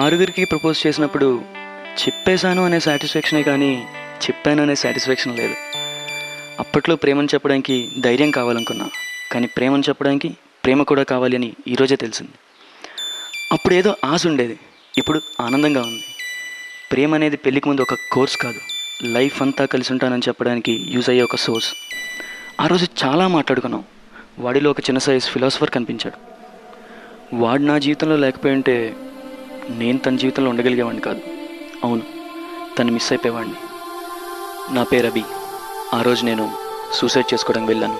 ఆరుగురికి ప్రపోజ్ చేసినప్పుడు చెప్పేశాను అనే సాటిస్ఫాక్షనే కానీ చెప్పాను అనే సాటిస్ఫాక్షన్ లేదు. అప్పట్లో ప్రేమను చెప్పడానికి ధైర్యం కావాలనుకున్నా, కానీ ప్రేమను చెప్పడానికి ప్రేమ కూడా కావాలి అని ఈరోజే తెలిసింది. అప్పుడు ఏదో ఆశ ఉండేది, ఇప్పుడు ఆనందంగా ఉంది. ప్రేమ అనేది పెళ్ళికి ముందు ఒక కోర్స్ కాదు, లైఫ్ అంతా కలిసి ఉంటానని చెప్పడానికి యూజ్ అయ్యే ఒక సోర్స్. ఆ రోజు చాలా మాట్లాడుకున్నాం. వాడిలో ఒక చిన్న సైజ్ ఫిలాసఫర్ కనిపించాడు. వాడు నా జీవితంలో లేకపోయి ఉంటే నేను తన జీవితంలో ఉండగలిగేవాడిని కాదు. అవును, తను మిస్ అయిపోయేవాడిని. నా పేరు అభి. ఆ రోజు నేను సూసైడ్ చేసుకోవడానికి వెళ్ళాను.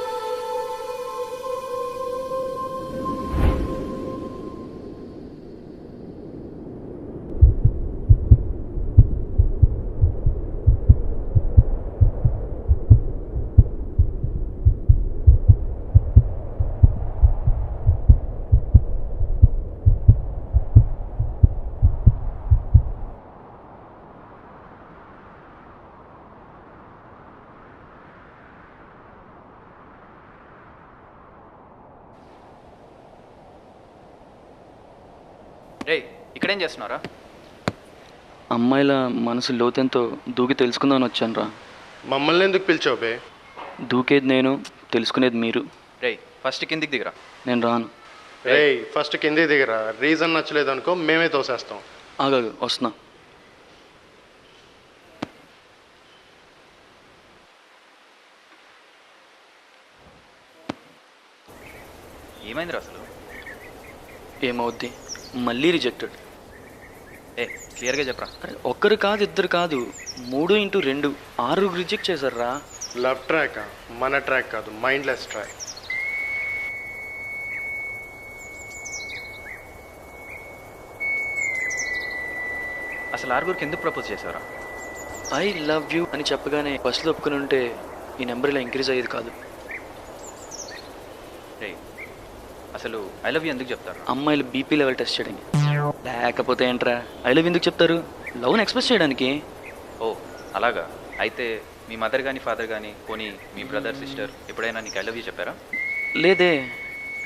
రే, ఇక్కడేం చేస్తున్నారా? అమ్మాయిల మనసు లోతెంతో దూకి తెలుసుకుందామని వచ్చాను రా. మమ్మల్ని ఎందుకు పిలిచావు బే? దూకేది నేను, తెలుసుకునేది మీరు. రే, ఫస్ట్ కిందికి దిగరా. నేను రాను. రేయ్ ఫస్ట్ కిందే దిగరా. రీజన్ నచ్చలేదు అనుకో, మేమే తోసేస్తాం. ఆగాగు, వస్తున్నా. ఏమైందిరా అసలు? ఏమవుద్ది, మళ్ళీ రిజెక్టెడ్. క్లియర్గా చెప్పరా. ఒక్కరు కాదు, ఇద్దరు కాదు, 3x2 6 రిజెక్ట్ చేశారా. లవ్ ట్రాక్ మన ట్రాక్ కాదు, మైండ్లెస్ ట్రాక్. అసలు ఆరుగురికి ఎందుకు ప్రపోజ్ చేశారా? ఐ లవ్ యూ అని చెప్పగానే బస్సులో ఒప్పుకుని ఉంటే ఈ నెంబర్ ఇలా ఇంక్రీజ్ అయ్యేది కాదు. రే, అసలు ఐ లవ్ యూ ఎందుకు చెప్తారు? అమ్మాయిలు బీపీ లెవెల్ టెస్ట్ చేయడానికి. లేకపోతే ఏంట్రా, ఐ లవ్ ఎందుకు చెప్తారు? లవ్ని ఎక్స్ప్రెస్ చేయడానికి. ఓ అలాగా. అయితే మీ మదర్ కానీ ఫాదర్ కానీ పోనీ మీ బ్రదర్ సిస్టర్ ఎప్పుడైనా నీకు ఐ లవ్ యూ చెప్పారా? లేదే.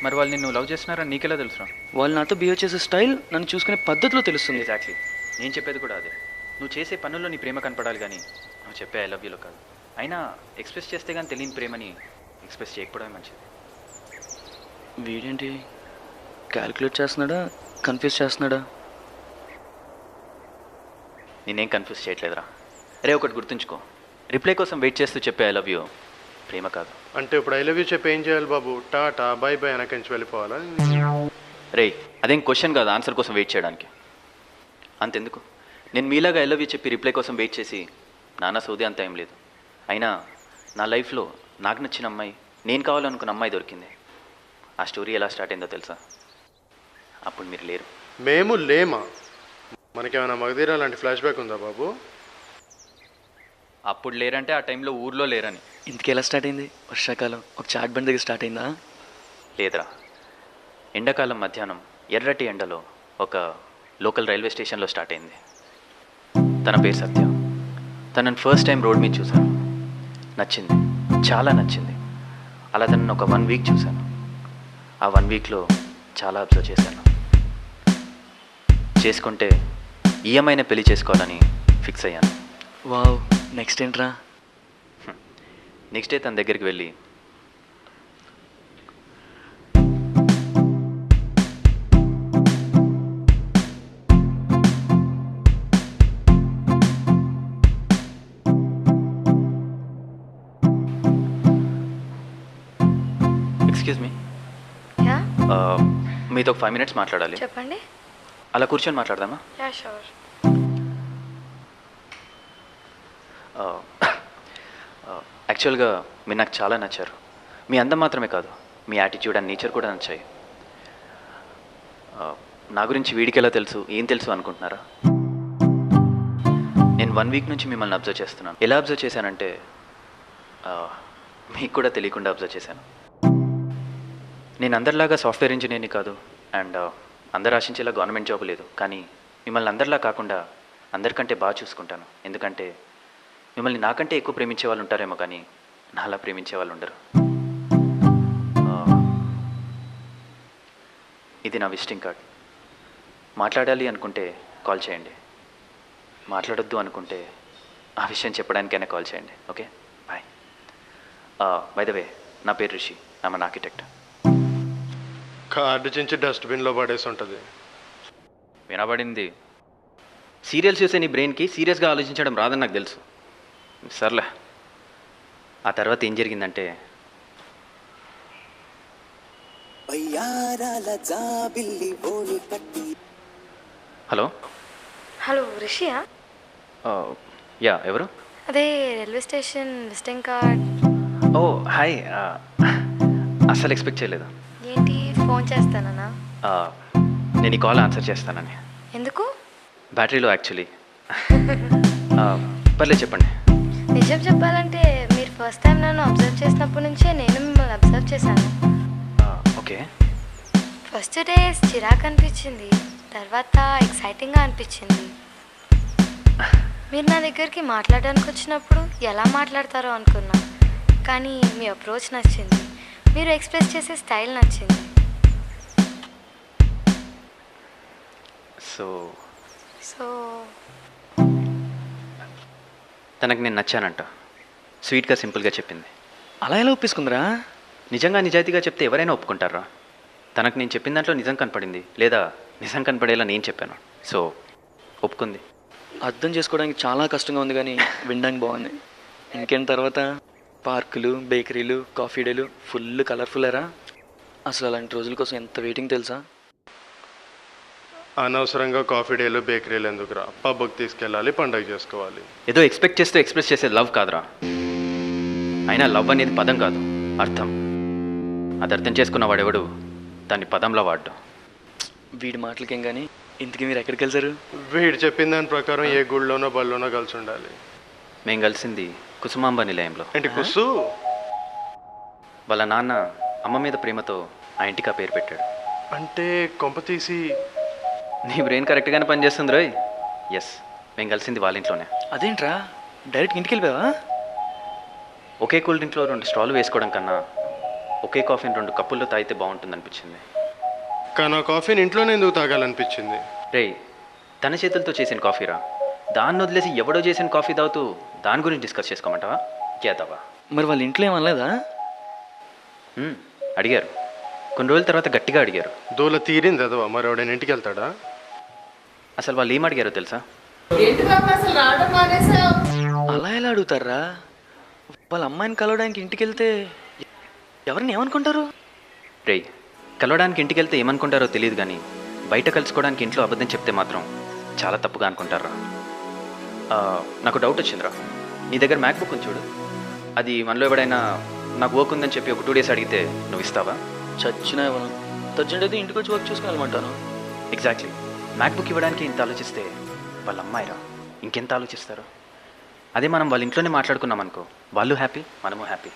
మరి వాళ్ళు నిన్ను లవ్ చేస్తున్నారని నీకెలా తెలుసురా? వాళ్ళు నాతో బిహేవ్ చేసే స్టైల్, నన్ను చూసుకునే పద్ధతిలో తెలుస్తుంది. ఎగ్జాక్ట్లీ, నేను చెప్పేది కూడా అదే. నువ్వు చేసే పనుల్లో నీ ప్రేమ కనపడాలి కానీ నువ్వు చెప్పే ఐ లవ్ యూలో కాదు. అయినా ఎక్స్ప్రెస్ చేస్తే కానీ తెలియని ప్రేమని ఎక్స్ప్రెస్ చేయకపోవడమే మంచిది. వీడేంటి క్యాలిక్యులేట్ చేస్తున్నాడా, కన్ఫ్యూజ్ చేస్తున్నాడా? నేనేం కన్ఫ్యూజ్ చేయట్లేదురా. రే, ఒకటి గుర్తుంచుకో, రిప్లై కోసం వెయిట్ చేస్తూ చెప్పే ఐ లవ్ యూ ప్రేమ కాదు. అంటే ఇప్పుడు ఐ లవ్ యూ చెప్పి ఏం చేయాలి బాబు? టాటా బై బై వెనకంచి వెళ్ళిపోవాలా? రే, అదేం క్వశ్చన్ కాదు, ఆన్సర్ కోసం వెయిట్ చేయడానికి. అంతెందుకు, నేను మీలాగా ఐ లవ్ యూ చెప్పి రిప్లై కోసం వెయిట్ చేసి నానా సౌది అంత ఏం లేదు. అయినా నా లైఫ్లో నాకు నచ్చిన అమ్మాయి, నేను కావాలనుకున్న అమ్మాయి దొరికింది. ఆ స్టోరీ ఎలా స్టార్ట్ అయిందో తెలుసా? అప్పుడు మీరు లేరు. మేము లేమా? మనకేమైనా మగధీరా లాంటి ఫ్లాష్ బ్యాక్ ఉందా బాబు? అప్పుడు లేరంటే ఆ టైంలో ఊర్లో లేరని. ఇంతకీ ఎలా స్టార్ట్ అయింది? వర్షాకాలం ఒక చాట్ బండి దగ్గర స్టార్ట్ అయిందా? లేదురా, ఎండాకాలం మధ్యాహ్నం ఎర్రటి ఎండలో ఒక లోకల్ రైల్వే స్టేషన్లో స్టార్ట్ అయింది. తన పేరు సత్య. తనని ఫస్ట్ టైం రోడ్ మీద చూశాను. నచ్చింది, చాలా నచ్చింది. అలా తనను ఒక 1 వీక్ చూశాను. ఆ 1 వీక్లో చాలా అబ్జర్వ్ చేశాను. చేసుకుంటే ఈఎంఐనే పెళ్లి చేసుకోవాలని ఫిక్స్ అయ్యాను. వావ్, నెక్స్ట్ ఏంట్రా? నెక్స్ట్ డే తన దగ్గరికి వెళ్ళి, ఎక్స్క్యూజ్ మీ, యా మీతో ఒక 5 minutes మాట్లాడాలి. చెప్పండి. అలా కూర్చొని మాట్లాడదామా? Yeah sure. యాక్చువల్గా మీరు నాకు చాలా నచ్చారు. మీ అందం మాత్రమే కాదు, మీ యాటిట్యూడ్ అండ్ నేచర్ కూడా నచ్చాయి. నా గురించి వీడికి ఎలా తెలుసు, ఏం తెలుసు అనుకుంటున్నారా? నేను 1 వీక్ నుంచి మిమ్మల్ని అబ్జర్వ్ చేస్తున్నాను. ఎలా అబ్జర్వ్ చేశానంటే మీకు కూడా తెలియకుండా అబ్జర్వ్ చేశాను. నేను అందరిలాగా సాఫ్ట్వేర్ ఇంజనీర్ని కాదు, అండ్ అందరు ఆశించేలా గవర్నమెంట్ జాబ్ లేదు. కానీ మిమ్మల్ని అందరిలా కాకుండా అందరికంటే బాగా చూసుకుంటాను. ఎందుకంటే మిమ్మల్ని నాకంటే ఎక్కువ ప్రేమించే వాళ్ళు ఉంటారేమో, కానీ నాలా ప్రేమించే వాళ్ళు ఉండరు. ఇది నా విజిటింగ్ కార్డ్. మాట్లాడాలి అనుకుంటే కాల్ చేయండి. మాట్లాడొద్దు అనుకుంటే ఆ విషయం చెప్పడానికైనా కాల్ చేయండి. Okay, bye. By the way, నా పేరు Rishi, I'm an architect. Card చించి డస్ట్బిన్లో పడేసి ఉంటుంది. వినబడింది. సీరియల్స్ చూసే నీ బ్రెయిన్కి సీరియస్గా ఆలోచించడం రాదని నాకు తెలుసు. సర్లే, ఆ తర్వాత ఏం జరిగిందంటే హలో హలో రిషియా? యా, ఎవరు? అదే రైల్వే స్టేషన్ విజిటింగ్ కార్డ్. ఓ హాయ్. అస్సలు ఎక్స్పెక్ట్ చేయలేదు. ఏంటి ఫోన్ చేస్తానా? నేను ఈ కాల్ ఆన్సర్ చేస్తానని. ఎందుకు? బ్యాటరీలో యాక్చువల్లీ. పర్లేదు, చెప్పండి. నిజం చెప్పాలంటే మీరు ఫస్ట్ టైం నన్ను అబ్జర్వ్ చేసినప్పటి నుంచే నేను మిమ్మల్ని అబ్జర్వ్ చేశాను. ఓకే. ఫస్ట్ డేస్ చిరాకు అనిపించింది, తర్వాత ఎక్సైటింగ్గా అనిపించింది. మీరు నా దగ్గరికి మాట్లాడడానికి వచ్చినప్పుడు ఎలా మాట్లాడతారో అనుకున్నా, కానీ మీ అప్రోచ్ నచ్చింది, మీరు ఎక్స్ప్రెస్ చేసే స్టైల్ నచ్చింది. సో సో తనకు నేను నచ్చానంట. స్వీట్గా, సింపుల్గా చెప్పింది. అలా ఎలా ఒప్పేసుకుందిరా? నిజంగా నిజాయితీగా చెప్తే ఎవరైనా ఒప్పుకుంటారా? తనకు నేను చెప్పిన దాంట్లో నిజం కనపడింది, లేదా నిజం కనపడేలా నేను చెప్పాను. సో ఒప్పుకుంది. అర్థం చేసుకోవడానికి చాలా కష్టంగా ఉంది, కానీ వినడానికి బాగుంది. ఇంకేం తర్వాత పార్కులు, బేకరీలు, కాఫీ డేలు ఫుల్ కలర్ఫుల్లేరా. అసలు అలాంటి రోజుల కోసం ఎంత వెయిటింగ్ తెలుసా? అనవసరంగా కాఫీ డేలు బేకరీలు ఎందుకురా? పబ్కి తీసుకెళ్ళాలి, పండగ చేసుకోవాలి. ఏదో ఎక్స్పెక్ట్ చేస్తూ ఎక్స్ప్రెస్ చేసే లవ్ కాదురా. అయినా లవ్ అనేది పదం కాదు, అర్థం. అది అర్థం చేసుకున్న వాడెవడు దాన్ని పదంలో వాడ్డు. వీడి మాటలకేం కానీ ఇంతకీ మీరు ఎక్కడికి వెళ్తారు? వీడు చెప్పిన దాని ప్రకారం ఏ గుళ్ళోనో బళ్ళోనో కలిసి ఉండాలి. మేము కలిసింది కుసుమాంబ నిలయంలో. ఏంటి కుస్సు? వాళ్ళ నాన్న అమ్మ మీద ప్రేమతో ఆ ఇంటికి ఆ పేరు పెట్టాడు. అంటే కొంప తీసి నీ బ్రెయిన్ కరెక్ట్గానే పనిచేస్తుంది రోయ్. ఎస్, మేము కలిసింది వాళ్ళ ఇంట్లోనే. అదేంట్రా డైరెక్ట్ ఇంటికి వెళ్ళిపోయావా? ఒకే కూల్ డ్రింక్లో 2 స్టాల్ వేసుకోవడం కన్నా ఒకే కాఫీని 2 కప్పుల్లో తాగితే బాగుంటుంది అనిపించింది. కానీ ఆ కాఫీని ఇంట్లోనే ఎందుకు తాగాలనిపించింది? రేయ్, తన చేతులతో చేసిన కాఫీరా. దాన్ని వదిలేసి ఎవడో చేసిన కాఫీ తాగుతూ దాని గురించి డిస్కస్ చేసుకోమంటావా? చేద్దావా? మరి వాళ్ళ ఇంట్లో ఏమనలేదా? అడిగారు. కొన్ని రోజుల తర్వాత గట్టిగా అడిగారు. దూల తీరింది అదవా, మరి ఎవడైనా ఇంటికి వెళ్తాడా? అసలు వాళ్ళు ఏం అడిగారో తెలుసా? అలా ఎలా అడుగుతారా? వాళ్ళ అమ్మాయిని కలవడానికి ఇంటికి వెళ్తే ఎవరిని ఏమనుకుంటారు? రేయ్, కలవడానికి ఇంటికి వెళ్తే ఏమనుకుంటారో తెలియదు, కానీ బయట కలుసుకోవడానికి ఇంట్లో అబద్ధం చెప్తే మాత్రం చాలా తప్పుగా అనుకుంటారా. నాకు డౌట్ వచ్చిందిరా. నీ దగ్గర మ్యాక్బుక్ ఉంది చూడు, అది మనలో ఎవడైనా నాకు వర్క్ ఉందని చెప్పి ఒక 2 డేస్ అడిగితే నువ్వు ఇస్తావా? చచ్చినా ఇవ్వను. అర్జెంట్ అయితే ఇంటికి వచ్చి వర్క్ చూసుకుని వెళ్ళమంటాను. ఎగ్జాక్ట్లీ. మ్యాక్బుక్ ఇవ్వడానికి ఇంత ఆలోచిస్తే వాళ్ళ అమ్మాయిరా ఇంకెంత ఆలోచిస్తారు. అదే మనం వాళ్ళ ఇంట్లోనే మాట్లాడుకున్నాం అనుకో, వాళ్ళు హ్యాపీ, మనము హ్యాపీ.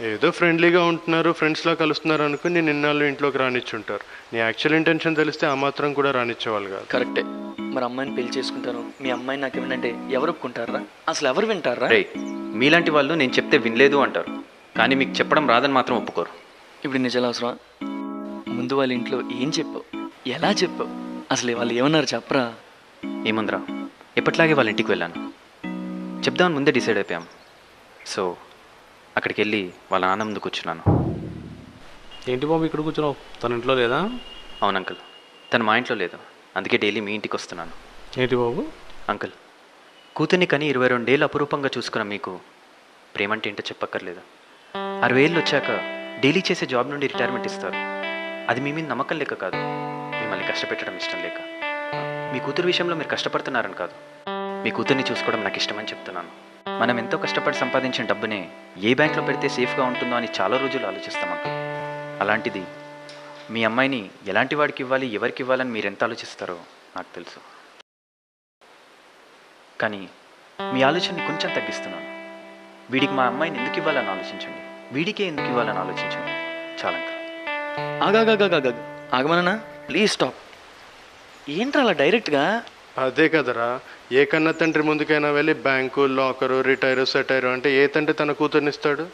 ఏదో ఫ్రెండ్లీగా ఉంటున్నారు, ఫ్రెండ్స్లా కలుస్తున్నారు అనుకుని నిన్నాళ్ళు ఇంట్లోకి రానిచ్చుంటారు. నీ యాక్చువల్ ఇంటెన్షన్ తెలిస్తే ఆ మాత్రం కూడా రానిచ్చేవాళ్ళు కాదు. కరెక్టే. మరి అమ్మాయిని పెళ్లి చేసుకుంటాను, మీ అమ్మాయిని నాకు ఏమిటంటే ఎవరు ఒప్పుకుంటారా? అసలు ఎవరు వింటారా? రేయ్, మీలాంటి వాళ్ళు నేను చెప్తే వినలేదు అంటారు, కానీ మీకు చెప్పడం రాదని మాత్రం ఒప్పుకోరు. ఇప్పుడు నిజాలు అవసరమా? ముందు వాళ్ళ ఇంట్లో ఏం చెప్పావు, ఎలా చెప్పావు, అసలు వాళ్ళు ఏమన్నారు చెప్పరా? ఏముందిరా, ఎప్పట్లాగే వాళ్ళ ఇంటికి వెళ్ళాను. చెప్దామని ముందే డిసైడ్ అయిపోయాం. సో అక్కడికి వెళ్ళి వాళ్ళ నాన్న ముందు కూర్చున్నాను. ఏంటి బాబు ఇక్కడ కూర్చున్నావు? తన ఇంట్లో లేదా? అవును అంకుల్, తను మా ఇంట్లో లేదు, అందుకే డైలీ మీ ఇంటికి వస్తున్నాను. ఏంటి బాబు? అంకుల్, కూతుర్ని కని 22 ఏళ్ళు అపురూపంగా చూసుకున్న మీకు ప్రేమంటే ఏంటో చెప్పక్కర్లేదు. 60 ఏళ్ళు వచ్చాక డైలీ చేసే జాబ్ నుండి రిటైర్మెంట్ ఇస్తారు. అది మీ మీద నమ్మకం లేక కాదు, మిమ్మల్ని కష్టపెట్టడం ఇష్టం లేక. మీ కూతురు విషయంలో మీరు కష్టపడుతున్నారని కాదు, మీ కూతుర్ని చూసుకోవడం నాకు ఇష్టమని చెప్తున్నాను. మనం ఎంతో కష్టపడి సంపాదించిన డబ్బునే ఏ బ్యాంక్లో పెడితే సేఫ్గా ఉంటుందో అని చాలా రోజులు ఆలోచిస్తాం అంకుల్. అలాంటిది మీ అమ్మాయిని ఎలాంటి వాడికి ఇవ్వాలి, ఎవరికి ఇవ్వాలని మీరు ఎంత ఆలోచిస్తారో నాకు తెలుసు. కానీ మీ ఆలోచనని కొంచెం తగ్గిస్తున్నాను. వీడికి మా అమ్మాయిని ఎందుకు ఇవ్వాలని ఆలోచించండి, వీడికే ఎందుకు ఇవ్వాలని ఆలోచించండి. చాలా అంకుల్. ఆగమన్నా please stop. ఏంట్రా అలా డైరెక్ట్గా? అదే కదరా, ఏ కన్న తండ్రి ముందుకైనా వెళ్ళి బ్యాంకు, లాకరు, రిటైరు, సెటైరు అంటే ఏ తండ్రి తన కూతుర్నిస్తాడు?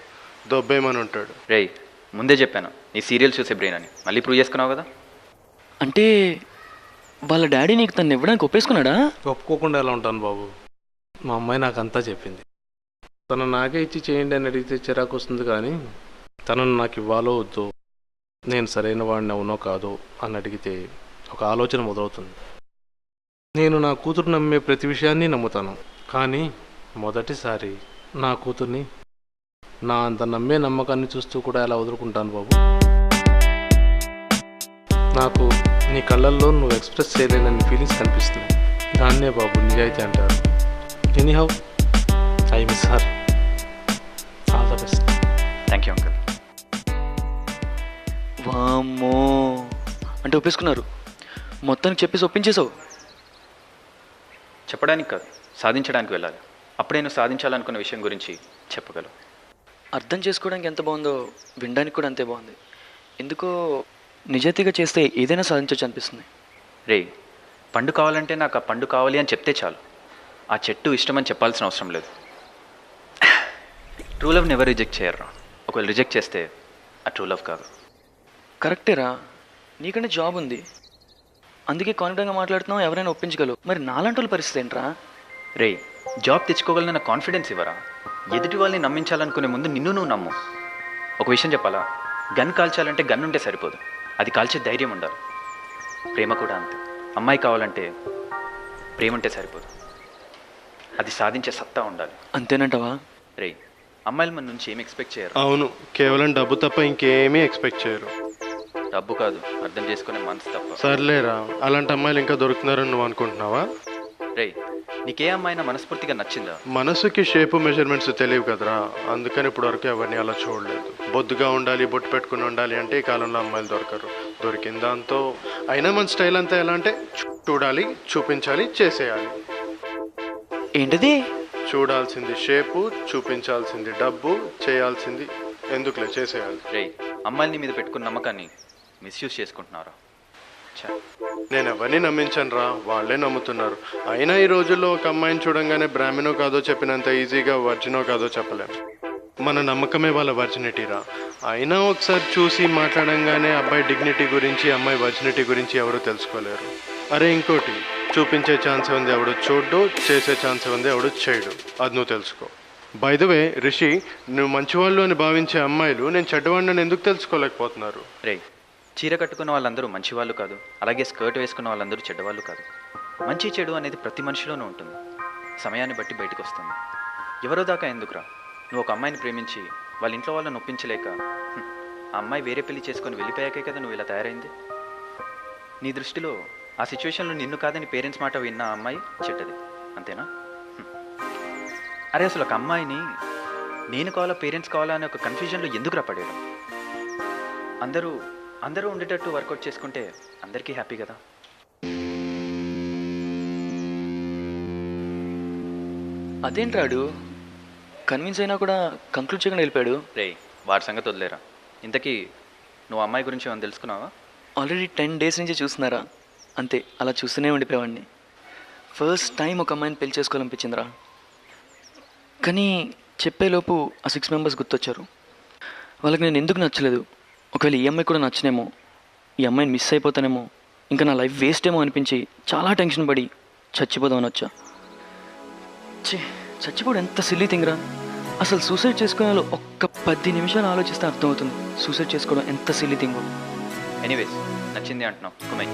దొబ్బేమని ఉంటాడు. రేయ్, ముందే చెప్పాను నీ సీరియల్ చూసే బ్రెయిన్ అని, మళ్ళీ ప్రూవ్ చేసుకున్నావు కదా. అంటే వాళ్ళ డాడీ నీకు తను ఇవ్వడానికి ఒప్పేసుకున్నాడా? ఒప్పుకోకుండా ఎలా ఉంటాను బాబు? మా అమ్మాయి నాకు అంతా చెప్పింది. తను నాకే ఇచ్చి చేయండి అని అడిగితే చిరాకు వస్తుంది, కానీ తనను నాకు ఇవ్వాలో వద్దో, నేను సరైన వాడిని అవునో కాదో అని అడిగితే ఒక ఆలోచన మొదలవుతుంది. నేను నా కూతురు నమ్మే ప్రతి విషయాన్ని నమ్ముతాను, కానీ మొదటిసారి నా కూతుర్ని నా అంత నమ్మే నమ్మకాన్ని చూస్తూ కూడా ఎలా వదులుకుంటాను బాబు? నాకు నీ కళ్ళల్లో నువ్వు ఎక్స్ప్రెస్ చేయలేనన్ని ఫీలింగ్స్ కనిపిస్తున్నాయి. దాన్నే బాబు నిజాయితీ అంటారు. Anyhow, I miss her. All the best. Thank you uncle. వామ్మో, అంటే ఒప్పేసుకున్నారు. మొత్తానికి చెప్పేసి ఒప్పించేసావు. చెప్పడానికి కాదు, సాధించడానికి వెళ్ళాలి. అప్పుడే నువ్వు సాధించాలనుకున్న విషయం గురించి చెప్పగలవు. అర్థం చేసుకోవడానికి ఎంత బాగుందో వినడానికి కూడా అంతే బాగుంది. ఎందుకో నిజాయితీగా చేస్తే ఏదైనా సాధించవచ్చు అనిపిస్తుంది. రే, పండు కావాలంటే నాకు ఆ పండు కావాలి అని చెప్తే చాలు. ఆ చెట్టు ఇష్టమని చెప్పాల్సిన అవసరం లేదు. ట్రూ లవ్ని ఎవరు రిజెక్ట్ చేయరు. ఒకవేళ రిజెక్ట్ చేస్తే ఆ ట్రూ లవ్ కాదు. కరెక్టేరా, నీకంటే జాబ్ ఉంది, అందుకే కాన్ఫిడెంట్గా మాట్లాడుతున్నావు, ఎవరైనా ఒప్పించగలవు. మరి నాలాంటి వాళ్ళ పరిస్థితి ఏంట్రా? రే, జాబ్ తెచ్చుకోగలన కాన్ఫిడెన్స్ ఇవ్వరా? ఎదుటి వాళ్ళని నమ్మించాలనుకునే ముందు నిన్ను నువ్వు నమ్ము. ఒక విషయం చెప్పాలా, గన్ కాల్చాలంటే గన్ ఉంటే సరిపోదు, అది కాల్చే ధైర్యం ఉండాలి. ప్రేమ కూడా అంతే. అమ్మాయి కావాలంటే ప్రేమ ఉంటే సరిపోదు, అది సాధించే సత్తా ఉండాలి. అంతేనంటావా? రే, అమ్మాయిలు మన నుంచి ఏమి ఎక్స్పెక్ట్ చేయరు. అవును, కేవలం డబ్బు తప్ప ఇంకేమీ ఎక్స్పెక్ట్ చేయరు. డబ్బు కాదు, అర్థం చేసుకునే మనసు తప్ప. సర్లేరా, అలాంటి అమ్మాయిలు ఇంకా దొరుకుతున్నారని నువ్వు అనుకుంటున్నావా? రే, నీకే అమ్మాయినా మనస్ఫూర్తిగా నచ్చిందా? మనసుకి షేపు మెజర్మెంట్స్ తెలియవు కదరా, అందుకని ఇప్పుడు వరకు ఎవరిని అలా చూడలేదు. బొద్దుగా ఉండాలి, బొట్టు పెట్టుకుని ఉండాలి అంటే ఈ కాలంలో అమ్మాయిలు దొరకరు. దొరికిన దాంతో అయినా మన స్టైల్ అంతా ఎలా అంటే చూడాలి, చూపించాలి, చేసేయాలి. ఏంటిది? చూడాల్సింది షేపు, చూపించాల్సింది డబ్బు, చేయాల్సింది ఎందుకులే చేసేయాలి. రే, అమ్మాయిని మీద పెట్టుకున్న నమ్మకాన్ని మిస్యూజ్ చేసుకుంటున్నారా? నేను ఎవరిని నమ్మించను రా, వాళ్ళే నమ్ముతున్నారు. అయినా ఈ రోజుల్లో ఒక అమ్మాయిని చూడంగానే బ్రాహ్మణో కాదో చెప్పినంత ఈజీగా వర్జినో కాదో చెప్పలేం. మన నమ్మకమే వాళ్ళ వర్జినిటీ రా. అయినా ఒకసారి చూసి మాట్లాడంగానే అబ్బాయి డిగ్నిటీ గురించి, అమ్మాయి వర్జినిటీ గురించి ఎవరు తెలుసుకోలేరు. అరే ఇంకోటి, చూపించే ఛాన్స్ ఉంది ఎవడు చూడ్డు, చేసే ఛాన్స్ ఉంది ఎవడు చేయడు, అది నువ్వు తెలుసుకో. బై ద వే రిషి, నువ్వు మంచివాళ్ళు అని భావించే అమ్మాయిలు నేను చెడ్డవాడిని ఎందుకు తెలుసుకోలేకపోతున్నారు? రే, చీర కట్టుకున్న వాళ్ళందరూ మంచివాళ్ళు కాదు, అలాగే స్కర్ట్ వేసుకున్న వాళ్ళందరూ చెడ్డవాళ్ళు కాదు. మంచి చెడు అనేది ప్రతి మనిషిలోనూ ఉంటుంది, సమయాన్ని బట్టి బయటకు వస్తుంది. ఎవరో దాకా ఎందుకురా? నువ్వు ఒక అమ్మాయిని ప్రేమించి వాళ్ళ ఇంట్లో వాళ్ళని ఒప్పించలేక ఆ అమ్మాయి వేరే పెళ్లి చేసుకొని వెళ్ళిపోయాకే కదా నువ్వు ఇలా తయారైంది. నీ దృష్టిలో ఆ సిచ్యువేషన్లో నిన్ను కాదని పేరెంట్స్ మాట విన్న ఆ అమ్మాయి చెడ్డది, అంతేనా? అరే, అసలు ఒక అమ్మాయిని నేను కావాలా పేరెంట్స్ కావాలా అనే ఒక కన్ఫ్యూజన్లో ఎందుకురా పడేయడం? అందరూ ఉండేటట్టు వర్కౌట్ చేసుకుంటే అందరికీ హ్యాపీ కదా. అదేంట్రాడు కన్విన్స్ అయినా కూడా కంక్లూడ్ చేయకుండా వెళ్ళిపోయాడు. రే, వాడి సంగతి వదిలేరా. ఇంతకీ నువ్వు అమ్మాయి గురించి ఏమైనా తెలుసుకున్నావా? ఆల్రెడీ 10 days నుంచి చూస్తున్నారా, అంతే అలా చూస్తూనే ఉండిపోయేవాడిని. ఫస్ట్ టైం ఒక అమ్మాయిని పెళ్లి చేసుకోవాలనిపించిందిరా. కానీ చెప్పేలోపు ఆ 6 members గుర్తొచ్చారు. వాళ్ళకి నేను ఎందుకు నచ్చలేదు, ఒకవేళ ఈ అమ్మాయి కూడా నచ్చనేమో, ఈ అమ్మాయిని మిస్ అయిపోతానేమో, ఇంకా నా లైఫ్ వేస్ట్ ఏమో అనిపించి చాలా టెన్షన్ పడి చచ్చిపోదామని వచ్చా. చచ్చిపోవడం ఎంత సిల్లీ థింగ్రా. అసలు సూసైడ్ చేసుకునే ఒక్క 10 నిమిషాలు ఆలోచిస్తే అర్థమవుతుంది సూసైడ్ చేసుకోవడం ఎంత సిల్లీ థింగో. ఎనీవేస్, నచ్చింది అంటున్నావు, కుమై,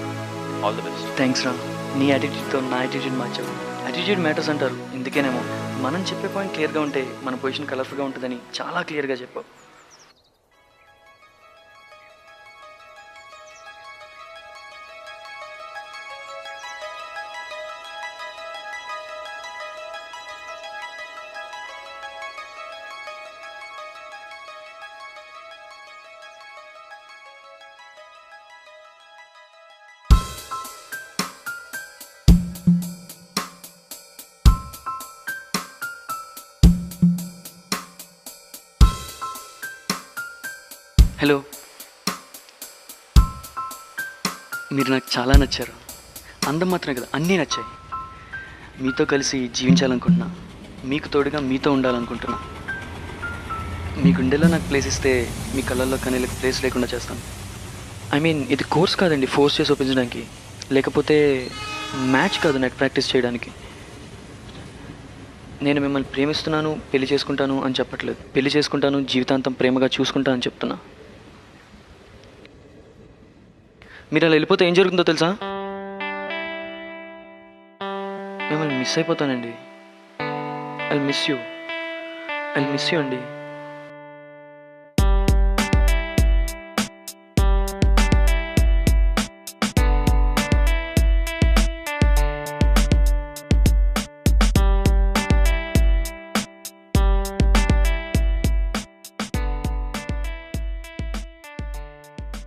ఆల్ ది బెస్ట్. థ్యాంక్స్ రా, నీ యాటిట్యూడ్తో నా యాటిట్యూడ్ మార్చావు. యాటిట్యూడ్ మ్యాటర్స్ అంటారు, ఇందుకేనేమో మనం చెప్పే పాయింట్ క్లియర్గా ఉంటే మన పొజిషన్ కలర్ఫుల్గా ఉంటుందని చాలా క్లియర్గా చెప్పావు. హలో, మీరు నాకు చాలా నచ్చారు. అందం మాత్రమే కదా, అన్నీ నచ్చాయి. మీతో కలిసి జీవించాలనుకుంటున్నా, మీకు తోడుగా మీతో ఉండాలనుకుంటున్నా. మీ గుండెలో నాకు ప్లేస్ ఇస్తే మీ కళ్ళల్లో కన్నీళ్ళకి ప్లేస్ లేకుండా చేస్తాను. ఐ మీన్ ఇది కోర్స్ కాదండి, ఫోర్స్ చేసి ఒప్పించడానికి. లేకపోతే మ్యాచ్ కాదు నెట్ ప్రాక్టీస్ చేయడానికి. నేను మిమ్మల్ని ప్రేమిస్తున్నాను, పెళ్లి చేసుకుంటాను అని చెప్పట్లేదు. పెళ్లి చేసుకుంటాను, జీవితాంతం ప్రేమగా చూసుకుంటా అని చెప్తున్నా. మీరు అలా వెళ్ళిపోతే ఏం జరుగుతుందో తెలుసా? మిమ్మల్ని మిస్ అయిపోతానండి. ఐ మిస్ యూ అండి.